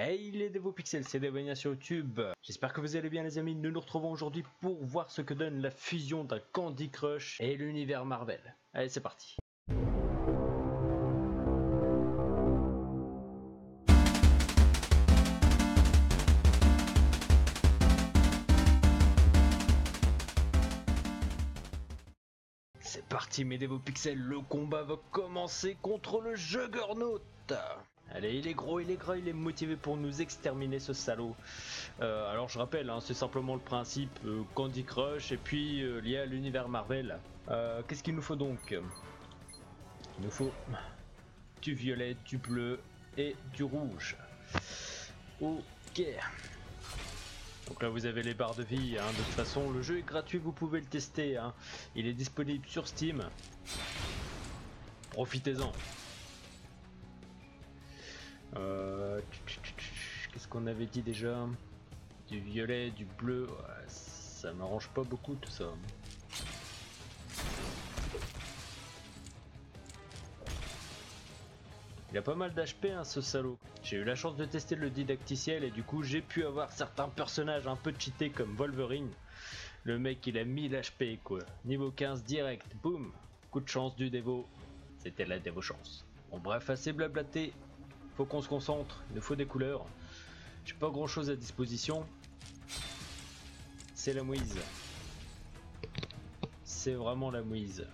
Hey les Devopixels, c'est Devania sur YouTube. J'espère que vous allez bien les amis. Nous nous retrouvons aujourd'hui pour voir ce que donne la fusion d'un Candy Crush et l'univers Marvel. Allez, c'est parti. C'est parti mes Devopixels, le combat va commencer contre le Juggernaut. Allez, il est gros, il est gras, il est motivé pour nous exterminer ce salaud. Alors je rappelle, hein, c'est simplement le principe Candy Crush et puis lié à l'univers Marvel. Qu'est-ce qu'il nous faut donc? Il nous faut du violet, du bleu et du rouge. Ok. Donc là vous avez les barres de vie, hein. De toute façon le jeu est gratuit, vous pouvez le tester, hein. Il est disponible sur Steam. Profitez-en. Qu'est-ce qu'on avait dit déjà? Du violet, du bleu, ouais, ça m'arrange pas beaucoup tout ça. Il a pas mal d'HP hein, ce salaud. J'ai eu la chance de tester le didacticiel et du coup j'ai pu avoir certains personnages un peu cheatés comme Wolverine. Le mec il a 1000 HP quoi. Niveau 15 direct, boum. Coup de chance du dévo. C'était la dévo chance. Bon bref, assez blablaté. Faut qu'on se concentre, il nous faut des couleurs. J'ai pas grand chose à disposition. C'est la mouise. C'est vraiment la mouise.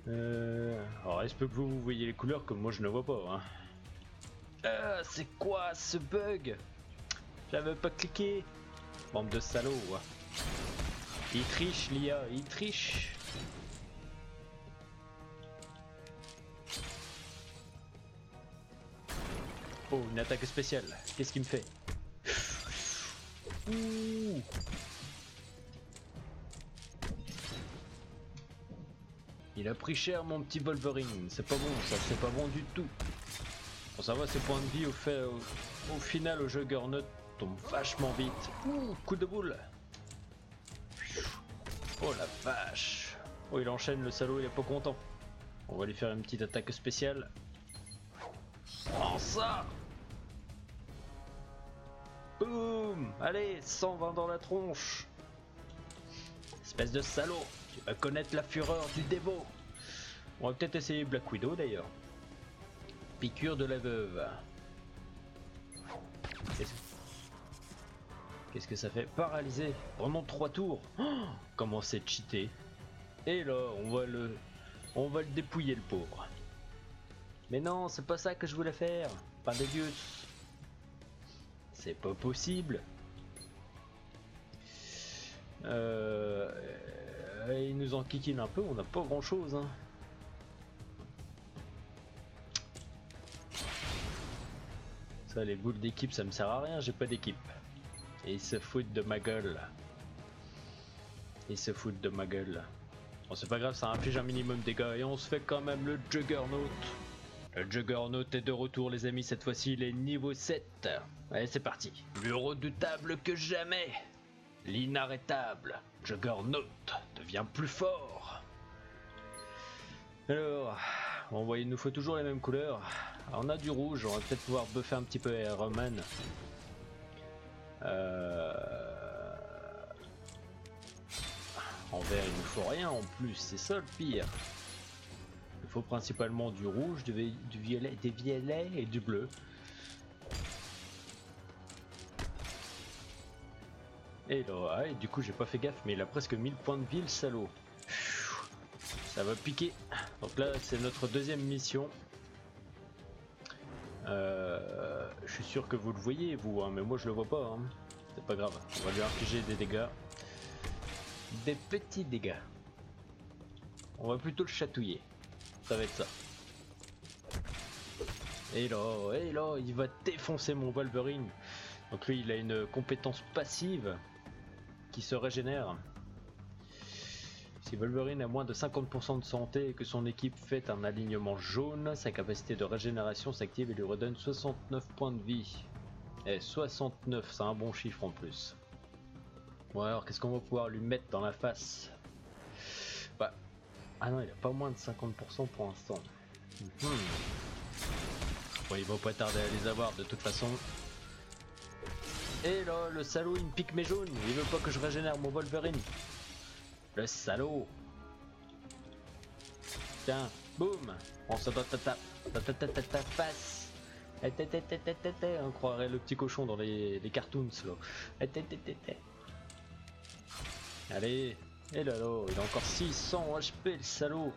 Alors il se peut que vous voyez les couleurs comme moi je ne vois pas. Hein. C'est quoi ce bug? J'avais pas cliqué. Bande de salauds. Ouais. Il triche l'IA, il triche. Oh, une attaque spéciale. Qu'est-ce qu'il me fait? Ouh. Il a pris cher mon petit Wolverine. C'est pas bon ça, c'est pas bon du tout. Bon ça va, ses points de vie au final au Juggernaut tombe vachement vite. Ouh, coup de boule. Oh la vache. Oh il enchaîne le salaud, il est pas content. On va lui faire une petite attaque spéciale. Oh ça. Boum. Allez, 120 dans la tronche. Espèce de salaud. Tu vas connaître la fureur du dévo. On va peut-être essayer Black Widow d'ailleurs. Piqûre de la veuve. Qu'est-ce que ça fait? Paralysé pendant 3 tours. Oh, comment c'est cheaté. Et là, on va le dépouiller le pauvre. Mais non, c'est pas ça que je voulais faire. Pas de dieu. C'est pas possible. Il nous enquiquine un peu, on n'a pas grand chose. Hein. Ça, les boules d'équipe, ça me sert à rien, j'ai pas d'équipe. Et ils se foutent de ma gueule. Ils se foutent de ma gueule. Bon, c'est pas grave, ça inflige un minimum de dégâts et on se fait quand même le Juggernaut. Le Juggernaut est de retour les amis, cette fois-ci il est niveau 7. Allez c'est parti. Plus redoutable que jamais. L'inarrêtable Juggernaut devient plus fort. Alors, bon, il nous faut toujours les mêmes couleurs. Alors, on a du rouge, on va peut-être pouvoir buffer un petit peu Iron Man. En vert il nous faut rien en plus, c'est ça le pire. Il faut principalement du rouge, du violet, des violets et du bleu. Et là, et du coup j'ai pas fait gaffe mais il a presque 1000 points de vie le salaud. Ça va piquer. Donc là c'est notre deuxième mission. Je suis sûr que vous le voyez vous, hein, mais moi je le vois pas. Hein. C'est pas grave, on va lui infliger des dégâts. Des petits dégâts. On va plutôt le chatouiller. Ça va être ça. Et là, il va défoncer mon Wolverine. Donc lui il a une compétence passive qui se régénère. Si Wolverine a moins de 50% de santé et que son équipe fait un alignement jaune, sa capacité de régénération s'active et lui redonne 69 points de vie. Et 69, c'est un bon chiffre en plus. Bon alors qu'est-ce qu'on va pouvoir lui mettre dans la face? Bah, ah non il a pas moins de 50% pour l'instant. Bon, il va pas tarder à les avoir de toute façon. Et là, le salaud, il me pique mes jaunes. Il veut pas que je régénère mon Wolverine. Le salaud. Tiens, boum. On se donne ta face. On croirait le petit cochon dans les cartoons là. Allez. Et là là, il a encore 600 HP le salaud.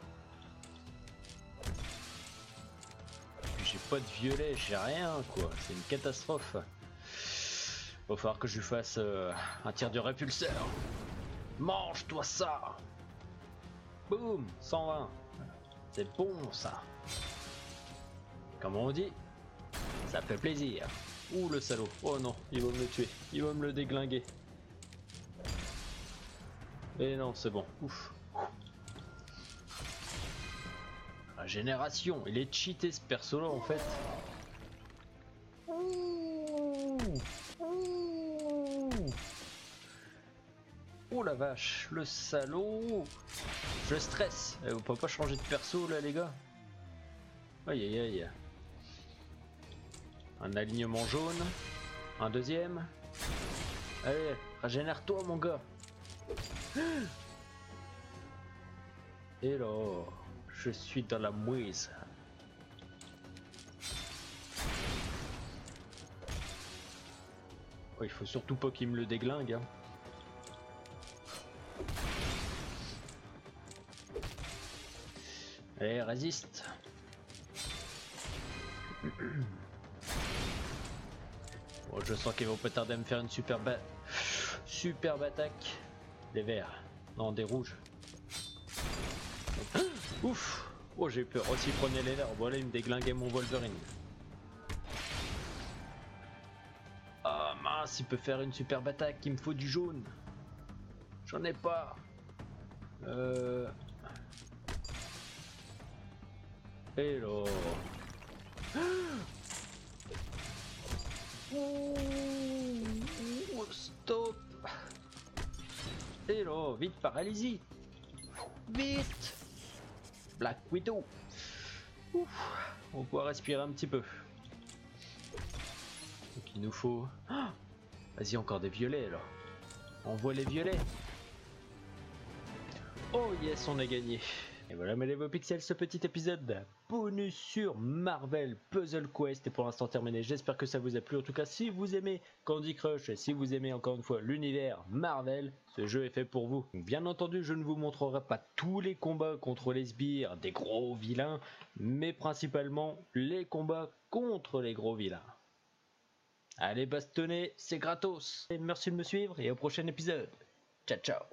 J'ai pas de violet, j'ai rien quoi. C'est une catastrophe. Va falloir que je lui fasse un tir de répulseur. Mange-toi ça. Boum, 120. C'est bon ça. Comme on dit, ça fait plaisir. Ouh le salaud. Oh non, il va me le tuer. Il va me le déglinguer. Et non, c'est bon. Ouf. Régénération. Il est cheaté ce perso là en fait. Oh la vache, le salaud. Je stresse. Vous pouvez pas changer de perso là les gars. Aïe aïe aïe. Un alignement jaune. Un deuxième. Allez, régénère-toi mon gars. Et là, je suis dans la mouise. Oh, il faut surtout pas qu'il me le déglingue. Hein. Allez, résiste. Bon, je sens qu'ils vont pas tarder à me faire une superbe attaque. Des verts. Non, des rouges. Ouf. Oh, j'ai peur. Oh, s'il prenait les verts, voilà, il me déglinguait mon Wolverine. Ah mince, il peut faire une superbe attaque. Il me faut du jaune. J'en ai pas. Hello. Oh, stop. Hello, vite paralysie. Vite. Black Widow. Ouf. On va respirer un petit peu. Donc il nous faut... Oh, vas-y, encore des violets là. On voit les violets. Oh yes, on a gagné. Et voilà mes Lego Pixels, ce petit épisode bonus sur Marvel Puzzle Quest est pour l'instant terminé. J'espère que ça vous a plu. En tout cas, si vous aimez Candy Crush et si vous aimez encore une fois l'univers Marvel, ce jeu est fait pour vous. Bien entendu, je ne vous montrerai pas tous les combats contre les sbires, des gros vilains, mais principalement les combats contre les gros vilains. Allez bastonner, c'est gratos. Et merci de me suivre et au prochain épisode. Ciao ciao.